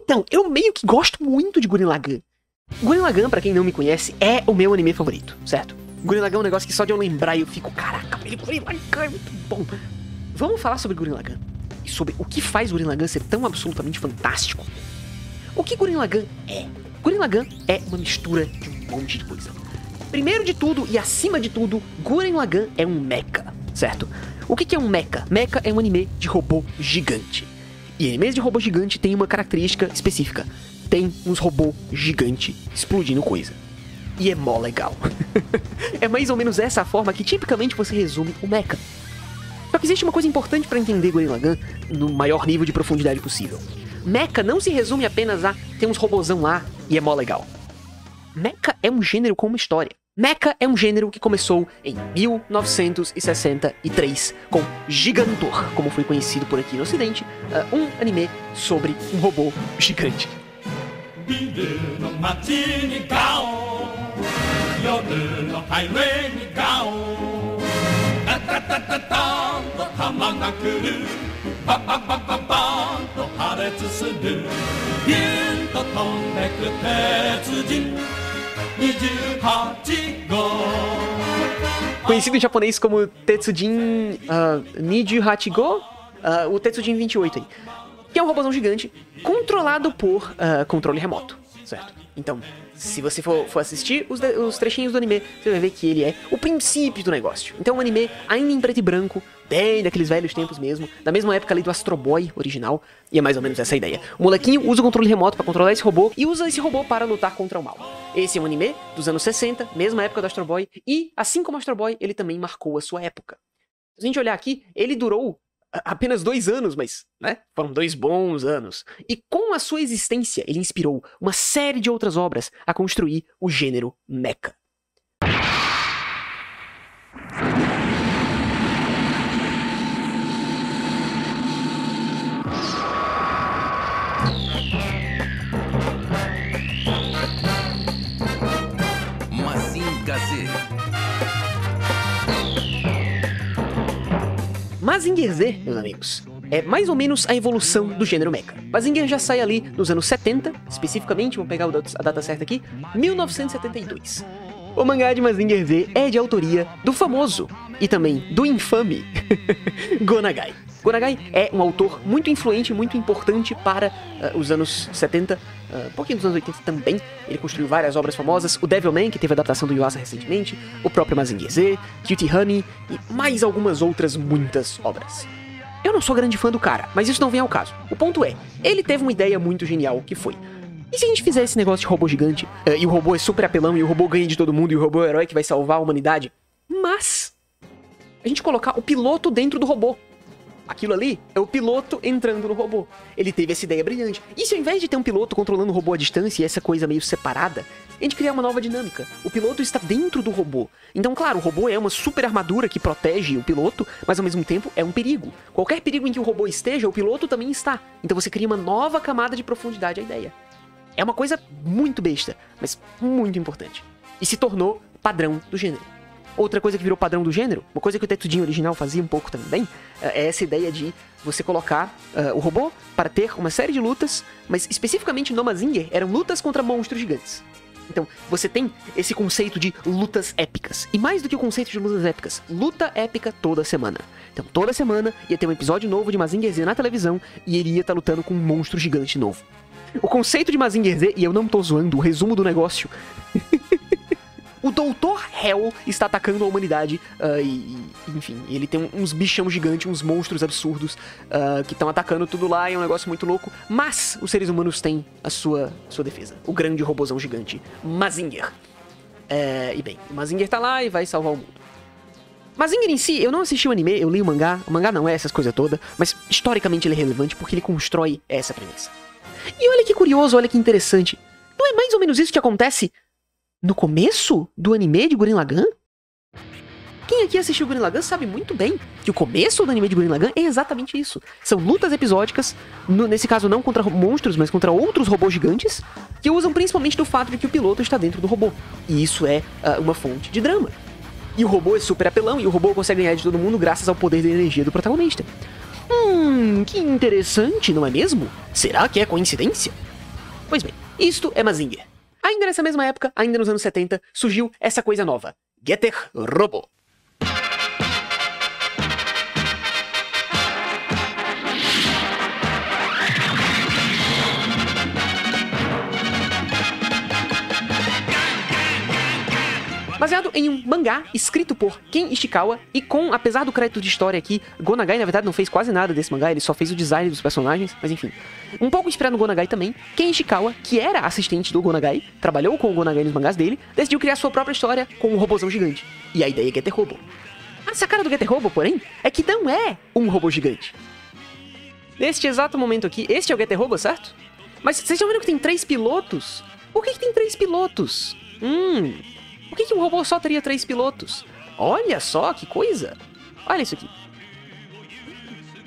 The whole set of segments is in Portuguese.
Então, eu meio que gosto muito de Gurren Lagann. Gurren Lagann, pra quem não me conhece, é o meu anime favorito, certo? Gurren Lagann é um negócio que só de eu lembrar eu fico, caraca, Gurren Lagann é muito bom. Vamos falar sobre Gurren Lagann e sobre o que faz Gurren Lagann ser tão absolutamente fantástico. O que Gurren Lagann é? Gurren Lagann é uma mistura de um monte de coisa. Primeiro de tudo e acima de tudo, Gurren Lagann é um mecha, certo? O que é um mecha? Mecha é um anime de robô gigante. E animes de robô gigante tem uma característica específica. Tem uns robôs gigantes explodindo coisa. E é mó legal. É mais ou menos essa a forma que tipicamente você resume o mecha. Só que existe uma coisa importante para entender Gurren Lagann no maior nível de profundidade possível. Mecha não se resume apenas a ter uns robôzão lá e é mó legal. Mecha é um gênero com uma história. Mecha é um gênero que começou em 1963 com Gigantor, como foi conhecido por aqui no ocidente, um anime sobre um robô gigante. Conhecido em japonês como Tetsujin Niju Hachigo, o Tetsujin 28 aí, que é um robôzão gigante controlado por controle remoto, certo? Então, se você for assistir os trechinhos do anime, você vai ver que ele é o princípio do negócio. Então é um anime ainda em preto e branco, bem daqueles velhos tempos mesmo, da mesma época ali do Astro Boy original, e é mais ou menos essa a ideia. O molequinho usa o controle remoto para controlar esse robô e usa esse robô para lutar contra o mal. Esse é um anime dos anos 60, mesma época do Astro Boy, e assim como o Astro Boy, ele também marcou a sua época. Se a gente olhar aqui, ele durou apenas 2 anos, mas, né, foram 2 bons anos. E com a sua existência, ele inspirou uma série de outras obras a construir o gênero mecha. Mazinger Z, meus amigos, é mais ou menos a evolução do gênero mecha. Mazinger já sai ali nos anos 70, especificamente, vamos pegar a data certa aqui, 1972. O mangá de Mazinger Z é de autoria do famoso e também do infame Go Nagai. Go Nagai é um autor muito influente, muito importante para os anos 70, um pouquinho dos anos 80 também. Ele construiu várias obras famosas, o Devilman, que teve a adaptação do Yuasa recentemente, o próprio Mazinger Z, Cutie Honey e mais algumas outras muitas obras. Eu não sou grande fã do cara, mas isso não vem ao caso. O ponto é, ele teve uma ideia muito genial, que foi: e se a gente fizer esse negócio de robô gigante, e o robô é super apelão, e o robô ganha de todo mundo, e o robô é o herói que vai salvar a humanidade, mas a gente colocar o piloto dentro do robô. Aquilo ali é o piloto entrando no robô. Ele teve essa ideia brilhante. E se ao invés de ter um piloto controlando o robô à distância e essa coisa meio separada, a gente criar uma nova dinâmica? O piloto está dentro do robô. Então, claro, o robô é uma super armadura que protege o piloto, mas ao mesmo tempo é um perigo. Qualquer perigo em que o robô esteja, o piloto também está. Então você cria uma nova camada de profundidade à ideia. É uma coisa muito besta, mas muito importante. E se tornou padrão do gênero. Outra coisa que virou padrão do gênero, uma coisa que o Tetsujin original fazia um pouco também, é essa ideia de você colocar o robô para ter uma série de lutas, mas especificamente no Mazinger eram lutas contra monstros gigantes. Então, você tem esse conceito de lutas épicas. E mais do que o conceito de lutas épicas, luta épica toda semana. Então, toda semana ia ter um episódio novo de Mazinger Z na televisão e ele ia estar lutando com um monstro gigante novo. O conceito de Mazinger Z, e eu não tô zoando, o resumo do negócio... O Dr. Hell está atacando a humanidade enfim, ele tem uns bichão gigantes, uns monstros absurdos que estão atacando tudo lá, é um negócio muito louco, mas os seres humanos têm a sua defesa, o grande robozão gigante, Mazinger. E bem, o Mazinger tá lá e vai salvar o mundo. Mazinger em si, eu não assisti o anime, eu li o mangá não é essas coisas todas, mas historicamente ele é relevante porque ele constrói essa premissa. E olha que curioso, olha que interessante, não é mais ou menos isso que acontece no começo do anime de Gurren Lagann? Quem aqui assistiu Gurren Lagann sabe muito bem que o começo do anime de Gurren Lagann é exatamente isso. São lutas episódicas, nesse caso não contra monstros, mas contra outros robôs gigantes, que usam principalmente do fato de que o piloto está dentro do robô. E isso é uma fonte de drama. E o robô é super apelão, e o robô consegue ganhar de todo mundo graças ao poder da energia do protagonista. Que interessante, não é mesmo? Será que é coincidência? Pois bem, isto é Mazinger. Ainda nessa mesma época, ainda nos anos 70, surgiu essa coisa nova, Getter Robo. Baseado em um mangá escrito por Ken Ishikawa e com, apesar do crédito de história aqui, Go Nagai na verdade não fez quase nada desse mangá, ele só fez o design dos personagens, mas enfim. Um pouco inspirado no Go Nagai também, Ken Ishikawa, que era assistente do Go Nagai, trabalhou com o Go Nagai nos mangás dele, decidiu criar sua própria história com um robôzão gigante. E a ideia é Getter Robo. A sacada do Getter Robo, porém, é que não é um robô gigante. Neste exato momento aqui, este é o Getter Robo, certo? Mas vocês estão vendo que tem 3 pilotos? Por que tem 3 pilotos? Por que um robô só teria 3 pilotos? Olha só que coisa! Olha isso aqui.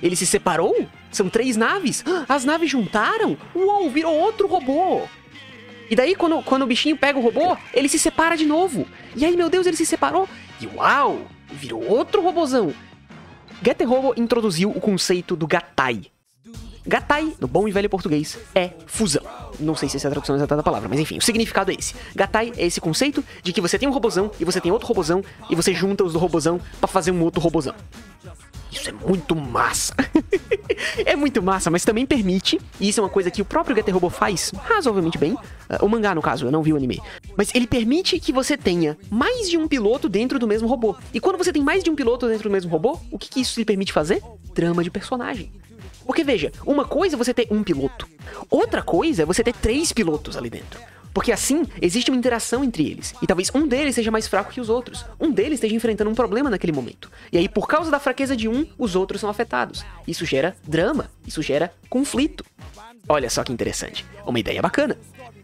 Ele se separou? São 3 naves? As naves juntaram? Uou, virou outro robô! E daí, quando o bichinho pega o robô, ele se separa de novo. E aí, meu Deus, ele se separou. E uau! Virou outro robôzão. Getter Robo introduziu o conceito do Gatai. Gatai, no bom e velho português, é fusão. Não sei se essa é a tradução exata da palavra, mas enfim, o significado é esse. Gatai é esse conceito de que você tem um robôzão e você tem outro robôzão e você junta os do robôzão pra fazer um outro robôzão. Isso é muito massa. É muito massa, mas também permite, e isso é uma coisa que o próprio Getter Robo faz razoavelmente bem, o mangá no caso, eu não vi o anime, mas ele permite que você tenha mais de um piloto dentro do mesmo robô. E quando você tem mais de um piloto dentro do mesmo robô, o que isso lhe permite fazer? Trama de personagem. Porque veja, uma coisa é você ter um piloto, outra coisa é você ter 3 pilotos ali dentro. Porque assim, existe uma interação entre eles, e talvez um deles seja mais fraco que os outros, um deles esteja enfrentando um problema naquele momento. E aí, por causa da fraqueza de um, os outros são afetados. Isso gera drama, isso gera conflito. Olha só que interessante, uma ideia bacana.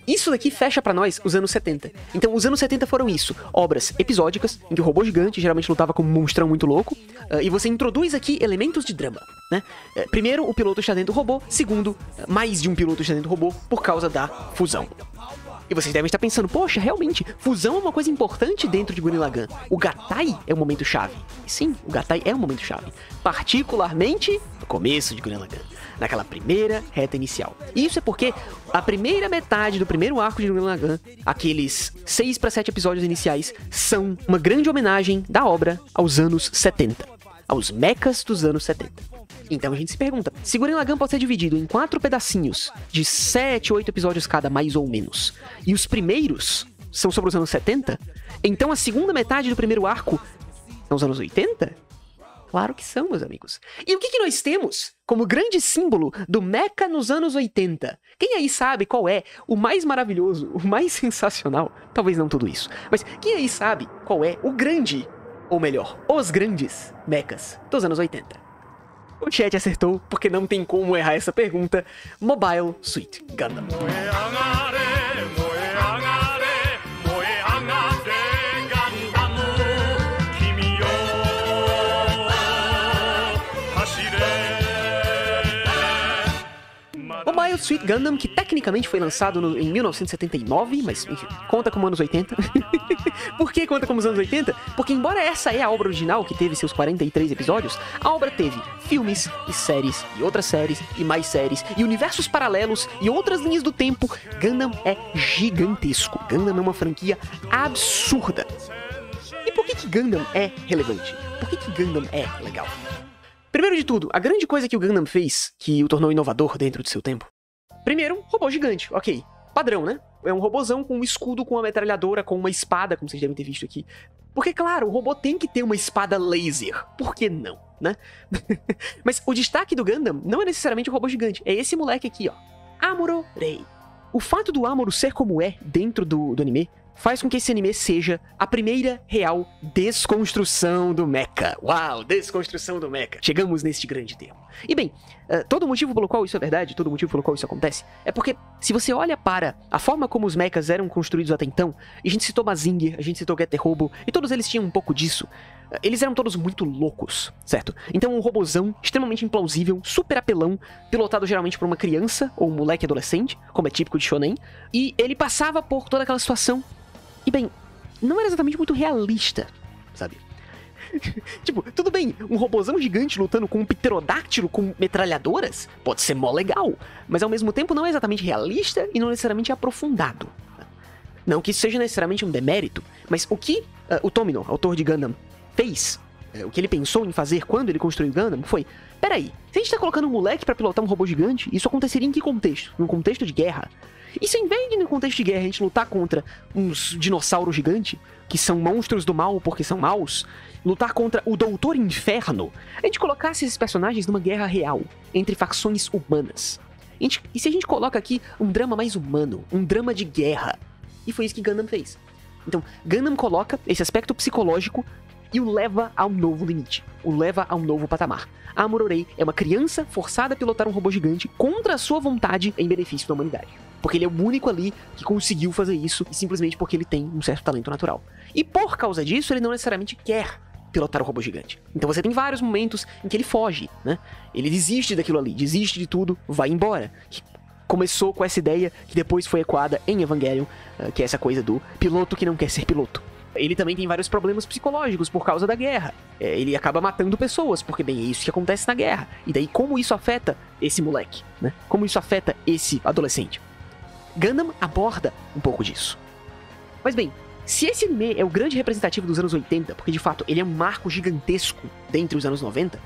Isso daqui fecha pra nós os anos 70. Então, os anos 70 foram isso, obras episódicas, em que o robô gigante geralmente lutava como um monstrão muito louco, e você introduz aqui elementos de drama, né? Primeiro, o piloto está dentro do robô, segundo, mais de um piloto está dentro do robô por causa da fusão. E vocês devem estar pensando, poxa, realmente, fusão é uma coisa importante dentro de Gurren Lagann. O Gatai é um momento-chave. Sim, o Gatai é um momento-chave. Particularmente no começo de Gurren Lagann, naquela primeira reta inicial. E isso é porque a primeira metade do primeiro arco de Gurren Lagann, aqueles 6 para 7 episódios iniciais, são uma grande homenagem da obra aos anos 70. Aos mechas dos anos 70. Então a gente se pergunta, se Gurren Lagann pode ser dividido em 4 pedacinhos de 7, 8 episódios cada, mais ou menos, e os primeiros são sobre os anos 70, então a segunda metade do primeiro arco são os anos 80? Claro que são, meus amigos. E o que nós temos como grande símbolo do mecha nos anos 80? Quem aí sabe qual é o mais maravilhoso, o mais sensacional? Talvez não tudo isso, mas quem aí sabe qual é o grande, ou melhor, os grandes mechas dos anos 80? O chat acertou, porque não tem como errar essa pergunta. Mobile Suit Gundam. Mobile Suit Gundam, que tecnicamente foi lançado em 1979, mas enfim, conta como anos 80. Por que conta como os anos 80? Porque embora essa é a obra original, que teve seus 43 episódios, a obra teve filmes e séries, e outras séries, e mais séries, e universos paralelos, e outras linhas do tempo. Gundam é gigantesco. Gundam é uma franquia absurda. E por que Gundam é relevante? Por que Gundam é legal? Primeiro de tudo, a grande coisa que o Gundam fez, que o tornou inovador dentro do seu tempo. Primeiro, robô gigante, ok. Padrão, né? É um robôzão com um escudo, com uma metralhadora, com uma espada, como vocês devem ter visto aqui. Porque, claro, o robô tem que ter uma espada laser. Por que não, né? Mas o destaque do Gundam não é necessariamente o robô gigante. É esse moleque aqui, ó. Amuro Rei. O fato do Amuro ser como é dentro do anime faz com que esse anime seja a primeira real desconstrução do mecha. Uau, desconstrução do mecha. Chegamos neste grande termo. E bem, todo o motivo pelo qual isso é verdade, todo o motivo pelo qual isso acontece, é porque se você olha para a forma como os mechas eram construídos até então, e a gente citou Mazinger, a gente citou Getter Robo, e todos eles tinham um pouco disso, eles eram todos muito loucos, certo? Então um robozão extremamente implausível, super apelão, pilotado geralmente por uma criança ou um moleque adolescente, como é típico de shonen, e ele passava por toda aquela situação. E bem, não era exatamente muito realista, sabe? Tipo, tudo bem, um robozão gigante lutando com um pterodáctilo com metralhadoras pode ser mó legal, mas ao mesmo tempo não é exatamente realista e não necessariamente aprofundado. Não que isso seja necessariamente um demérito, mas o que o Tomino, autor de Gundam, fez, o que ele pensou em fazer quando ele construiu Gundam foi: peraí, se a gente tá colocando um moleque pra pilotar um robô gigante, isso aconteceria em que contexto? Num contexto de guerra? E se em vez de, no contexto de guerra, a gente lutar contra uns dinossauros gigantes, que são monstros do mal porque são maus, lutar contra o Doutor Inferno, a gente colocasse esses personagens numa guerra real, entre facções humanas? E se a gente coloca aqui um drama mais humano, um drama de guerra? E foi isso que Gundam fez. Então, Gundam coloca esse aspecto psicológico e o leva a um novo limite, o leva a um novo patamar. A Amuro-Rei é uma criança forçada a pilotar um robô gigante contra a sua vontade em benefício da humanidade. Porque ele é o único ali que conseguiu fazer isso, e simplesmente porque ele tem um certo talento natural. E por causa disso, ele não necessariamente quer pilotar o robô gigante. Então você tem vários momentos em que ele foge, né? Ele desiste daquilo ali, desiste de tudo, vai embora. Começou com essa ideia que depois foi ecoada em Evangelion, que é essa coisa do piloto que não quer ser piloto. Ele também tem vários problemas psicológicos por causa da guerra. Ele acaba matando pessoas, porque, bem, é isso que acontece na guerra. E daí, como isso afeta esse moleque, né? Como isso afeta esse adolescente? Gundam aborda um pouco disso. Mas, bem, se esse anime é o grande representativo dos anos 80, porque, de fato, ele é um marco gigantesco dentre os anos 90,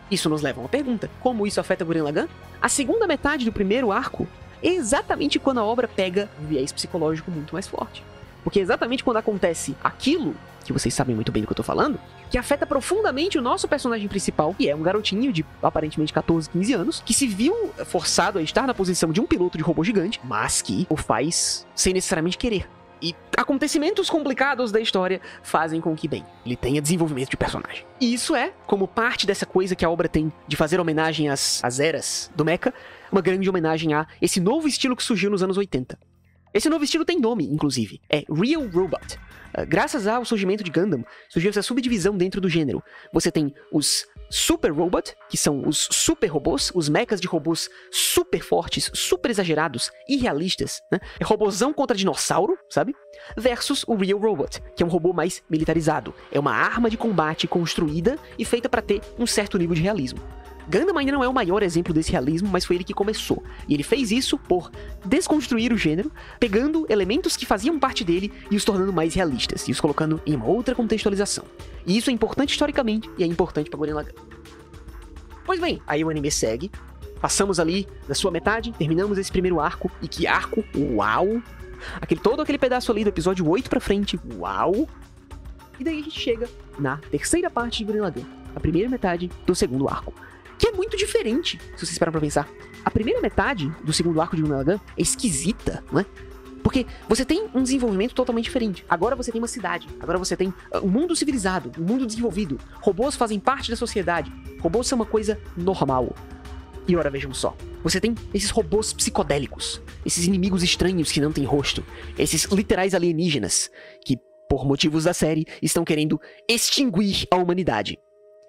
isso nos leva a uma pergunta: como isso afeta Gurren Lagann? A segunda metade do primeiro arco é exatamente quando a obra pega um viés psicológico muito mais forte. Porque é exatamente quando acontece aquilo, que vocês sabem muito bem do que eu tô falando, que afeta profundamente o nosso personagem principal, que é um garotinho de aparentemente 14, 15 anos, que se viu forçado a estar na posição de um piloto de robô gigante, mas que o faz sem necessariamente querer. E acontecimentos complicados da história fazem com que, bem, ele tenha desenvolvimento de personagem. E isso é, como parte dessa coisa que a obra tem de fazer homenagem às eras do mecha, uma grande homenagem a esse novo estilo que surgiu nos anos 80. Esse novo estilo tem nome, inclusive. É Real Robot. Graças ao surgimento de Gundam, surgiu essa subdivisão dentro do gênero. Você tem os Super Robot, que são os super robôs, os mechas de robôs super fortes, super exagerados, irrealistas, né? É robôzão contra dinossauro, sabe? Versus o Real Robot, que é um robô mais militarizado. É uma arma de combate construída e feita para ter um certo nível de realismo. Gundam ainda não é o maior exemplo desse realismo, mas foi ele que começou. E ele fez isso por desconstruir o gênero, pegando elementos que faziam parte dele e os tornando mais realistas, e os colocando em uma outra contextualização. E isso é importante historicamente, e é importante para Gurren Lagann. Pois bem, aí o anime segue, passamos ali da sua metade, terminamos esse primeiro arco, e que arco, uau! Todo aquele pedaço ali do episódio 8 pra frente, uau! E daí a gente chega na terceira parte de Gurren Lagann, a primeira metade do segundo arco. Que é muito diferente, se vocês param pra pensar. A primeira metade do segundo arco de Gurren Lagann é esquisita, não é? Porque você tem um desenvolvimento totalmente diferente. Agora você tem uma cidade, agora você tem um mundo civilizado, um mundo desenvolvido. Robôs fazem parte da sociedade. Robôs são uma coisa normal. E ora, vejam só. Você tem esses robôs psicodélicos, esses inimigos estranhos que não têm rosto, esses literais alienígenas que, por motivos da série, estão querendo extinguir a humanidade.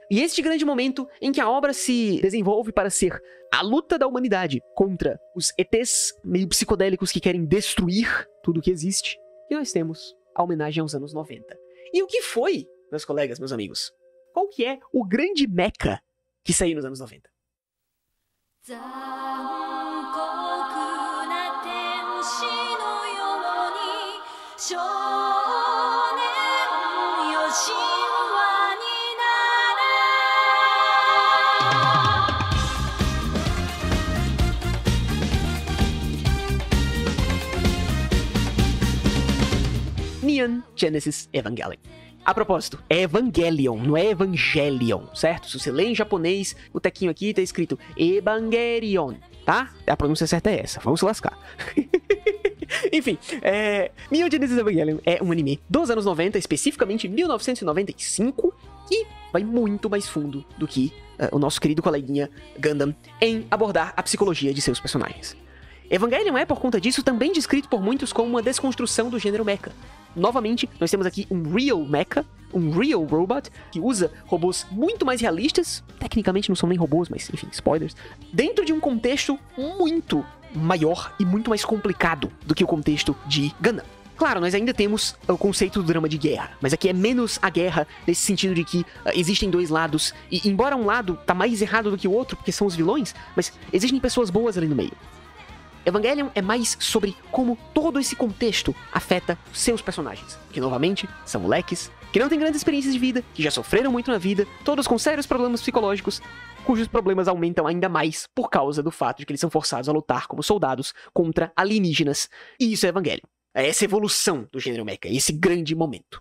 E este grande momento em que a obra se desenvolve para ser a luta da humanidade contra os ETs meio psicodélicos que querem destruir tudo que existe, e nós temos a homenagem aos anos 90. E o que foi, meus colegas, meus amigos? Qual que é o grande mecha que saiu nos anos 90? Neon Genesis Evangelion. A propósito, é Evangelion, não é Evangelion, certo? Se você lê em japonês, o tequinho aqui tá escrito Evangelion, tá? A pronúncia certa é essa, vamos se lascar. Enfim, Neon Genesis Evangelion é um anime dos anos 90, especificamente 1995, que vai muito mais fundo do que o nosso querido coleguinha Gundam em abordar a psicologia de seus personagens. Evangelion é, por conta disso, também descrito por muitos como uma desconstrução do gênero mecha. Novamente, nós temos aqui um real mecha, um real robot, que usa robôs muito mais realistas, tecnicamente não são nem robôs, mas enfim, spoilers, dentro de um contexto muito maior e muito mais complicado do que o contexto de Gundam. Claro, nós ainda temos o conceito do drama de guerra, mas aqui é menos a guerra nesse sentido de que existem dois lados, e embora um lado tá mais errado do que o outro, porque são os vilões, mas existem pessoas boas ali no meio. Evangelion é mais sobre como todo esse contexto afeta seus personagens, que novamente são moleques, que não têm grandes experiências de vida, que já sofreram muito na vida, todos com sérios problemas psicológicos, cujos problemas aumentam ainda mais por causa do fato de que eles são forçados a lutar como soldados contra alienígenas, e isso é Evangelion. É essa evolução do gênero mecha, esse grande momento.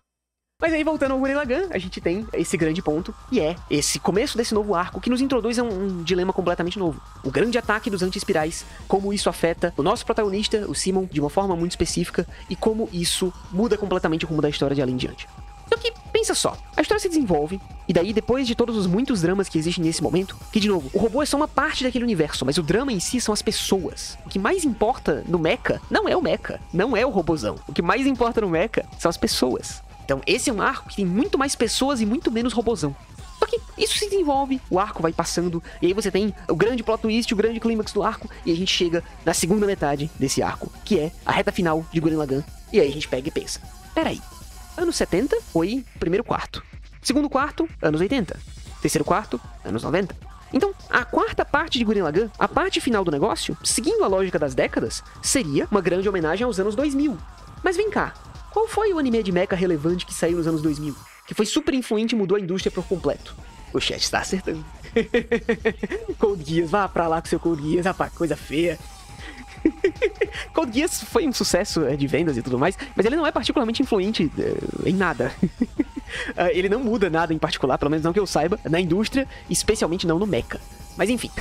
Mas aí, voltando ao Gurren Lagann, a gente tem esse grande ponto, e é esse começo desse novo arco que nos introduz a um dilema completamente novo. O grande ataque dos anti-espirais, como isso afeta o nosso protagonista, o Simon, de uma forma muito específica, e como isso muda completamente o rumo da história de ali em diante. Só que, pensa só, a história se desenvolve, e daí, depois de todos os muitos dramas que existem nesse momento, que, de novo, o robô é só uma parte daquele universo, mas o drama em si são as pessoas. O que mais importa no mecha não é o mecha, não é o robozão. O que mais importa no mecha são as pessoas. Então, esse é um arco que tem muito mais pessoas e muito menos robozão. Só que isso se desenvolve, o arco vai passando, e aí você tem o grande plot twist, o grande clímax do arco, e a gente chega na segunda metade desse arco, que é a reta final de Gurren Lagann, e aí a gente pega e pensa, peraí, anos 70 foi primeiro quarto, segundo quarto, anos 80, terceiro quarto, anos 90. Então, a quarta parte de Gurren Lagann, a parte final do negócio, seguindo a lógica das décadas, seria uma grande homenagem aos anos 2000. Mas vem cá, qual foi o anime de mecha relevante que saiu nos anos 2000? Que foi super influente e mudou a indústria por completo? O chat está acertando. Code Geass, vá pra lá com seu Code Geass, rapaz, coisa feia. Code Geass foi um sucesso de vendas e tudo mais, mas ele não é particularmente influente em nada. Ele não muda nada em particular, pelo menos não que eu saiba, na indústria, especialmente não no mecha. Mas enfim.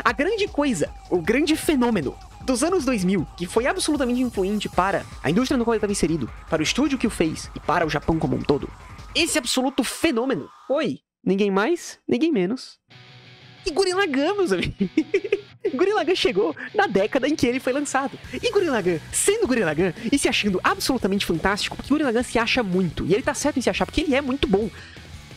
A grande coisa, o grande fenômeno dos anos 2000, que foi absolutamente influente para a indústria no qual ele estava inserido, para o estúdio que o fez e para o Japão como um todo, esse absoluto fenômeno foi ninguém mais, ninguém menos que Gurren Lagann, meus amigos. Gurren Lagann chegou na década em que ele foi lançado. E Gurren Lagann, sendo Gurren Lagann e se achando absolutamente fantástico, porque Gurren Lagann se acha muito, e ele tá certo em se achar, porque ele é muito bom.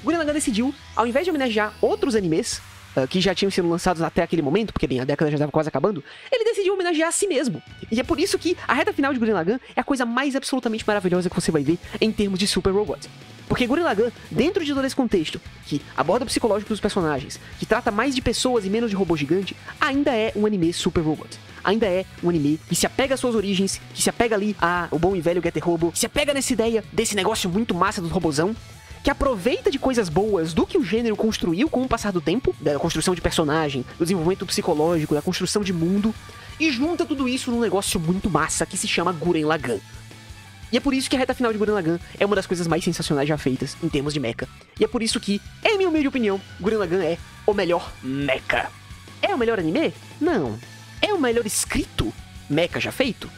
Gurren Lagann decidiu, ao invés de homenagear outros animes que já tinham sido lançados até aquele momento, porque bem, a década já estava quase acabando, ele decidiu homenagear a si mesmo. E é por isso que a reta final de Gurren Lagann é a coisa mais absolutamente maravilhosa que você vai ver em termos de Super Robot. Porque Gurren Lagann, dentro de todo esse contexto, que aborda o psicológico dos personagens, que trata mais de pessoas e menos de robô gigante, ainda é um anime Super Robot. Ainda é um anime que se apega às suas origens, que se apega ali ao bom e velho Getter Robo, que se apega nessa ideia desse negócio muito massa do robozão, que aproveita de coisas boas do que o gênero construiu com o passar do tempo, da construção de personagem, do desenvolvimento psicológico, da construção de mundo, e junta tudo isso num negócio muito massa que se chama Gurren Lagann. E é por isso que a reta final de Gurren Lagann é uma das coisas mais sensacionais já feitas em termos de mecha. E é por isso que, em minha humilde opinião, Gurren Lagann é o melhor mecha. É o melhor anime? Não. É o melhor escrito mecha já feito?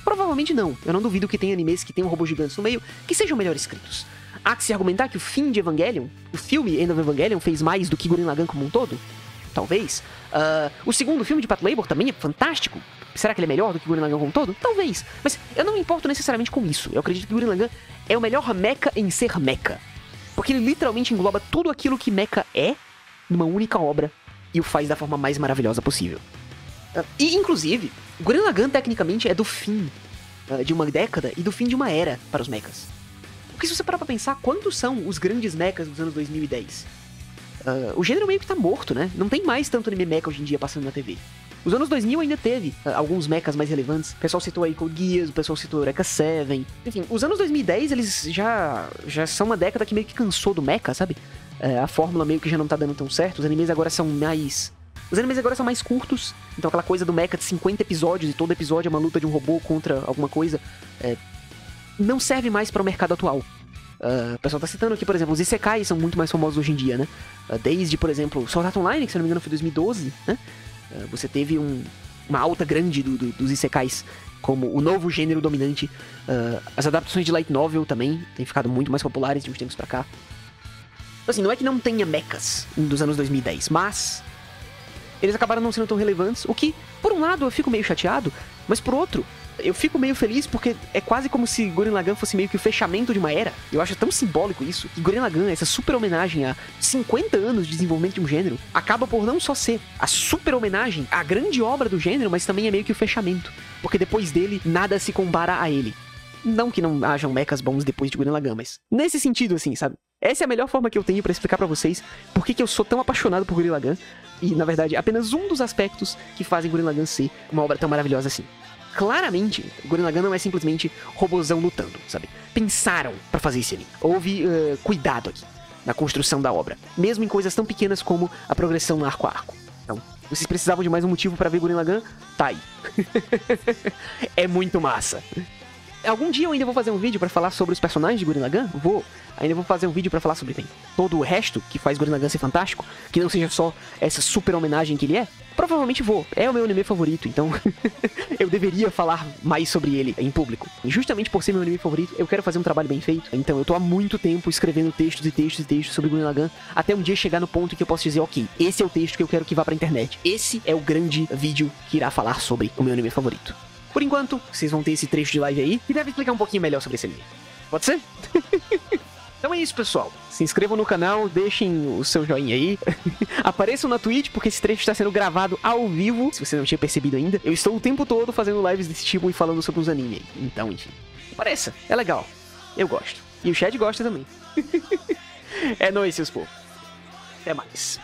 Provavelmente não. Eu não duvido que tenha animes que tenham robôs gigantes no meio que sejam melhor escritos. Há que se argumentar que o fim de Evangelion, o filme End of Evangelion, fez mais do que Gurren Lagann como um todo? Talvez. O segundo filme de Path Labor também é fantástico. Será que ele é melhor do que Gurren Lagann como um todo? Talvez. Mas eu não me importo necessariamente com isso. Eu acredito que Gurren Lagann é o melhor mecha em ser mecha. Porque ele literalmente engloba tudo aquilo que mecha é numa única obra e o faz da forma mais maravilhosa possível. E, inclusive, Gurren Lagann tecnicamente é do fim de uma década e do fim de uma era para os mechas. Porque se você parar pra pensar, quantos são os grandes mechas dos anos 2010? O gênero meio que tá morto, né? Não tem mais tanto anime mecha hoje em dia passando na TV. Os anos 2000 ainda teve alguns mechas mais relevantes. O pessoal citou aí Code Geass, o pessoal citou Eureka 7. Enfim, os anos 2010, eles já são uma década que meio que cansou do mecha, sabe? A fórmula meio que já não tá dando tão certo. Os animes agora são mais curtos. Então aquela coisa do mecha de 50 episódios e todo episódio é uma luta de um robô contra alguma coisa. Não serve mais para o mercado atual. O pessoal tá citando aqui, por exemplo, os Isekais são muito mais famosos hoje em dia, né? Desde, por exemplo, Sword Art Online, que se não me engano foi 2012, né? Você teve uma alta grande dos Isekais como o novo gênero dominante. As adaptações de Light Novel também têm ficado muito mais populares de uns tempos pra cá. Assim, não é que não tenha mechas dos anos 2010, mas eles acabaram não sendo tão relevantes, o que, por um lado, eu fico meio chateado, mas por outro, eu fico meio feliz porque é quase como se Gurren Lagann fosse meio que o fechamento de uma era. Eu acho tão simbólico isso, que Gurren Lagann, essa super homenagem a 50 anos de desenvolvimento de um gênero, acaba por não só ser a super homenagem à grande obra do gênero, mas também é meio que o fechamento. Porque depois dele, nada se compara a ele. Não que não hajam mechas bons depois de Gurren Lagann, mas nesse sentido, assim, sabe? Essa é a melhor forma que eu tenho pra explicar pra vocês por que eu sou tão apaixonado por Gurren Lagann. E, na verdade, apenas um dos aspectos que fazem Gurren Lagann ser uma obra tão maravilhosa assim. Claramente, Gurren Lagann não é simplesmente robozão lutando, sabe? Pensaram pra fazer esse anime. Houve cuidado aqui na construção da obra, mesmo em coisas tão pequenas como a progressão arco a arco. Então, vocês precisavam de mais um motivo pra ver Gurren Lagann? Tá aí. É muito massa. Algum dia eu ainda vou fazer um vídeo pra falar sobre os personagens de Gurren Lagann? Vou. Ainda vou fazer um vídeo pra falar sobre todo o resto que faz Gurren Lagann ser fantástico, que não seja só essa super homenagem que ele é. Provavelmente vou. É o meu anime favorito, então eu deveria falar mais sobre ele em público. E justamente por ser meu anime favorito, eu quero fazer um trabalho bem feito. Então eu tô há muito tempo escrevendo textos e textos e textos sobre Gurren Lagann, até um dia chegar no ponto em que eu posso dizer, ok, esse é o texto que eu quero que vá pra internet. Esse é o grande vídeo que irá falar sobre o meu anime favorito. Por enquanto, vocês vão ter esse trecho de live aí, que deve explicar um pouquinho melhor sobre esse anime. Pode ser? Então é isso, pessoal. Se inscrevam no canal, deixem o seu joinha aí. Apareçam na Twitch, porque esse trecho está sendo gravado ao vivo, se você não tinha percebido ainda. Eu estou o tempo todo fazendo lives desse tipo e falando sobre uns animes aí. Então, enfim. Apareça, é legal. Eu gosto. E o chat gosta também. É nóis, seus povos. Até mais.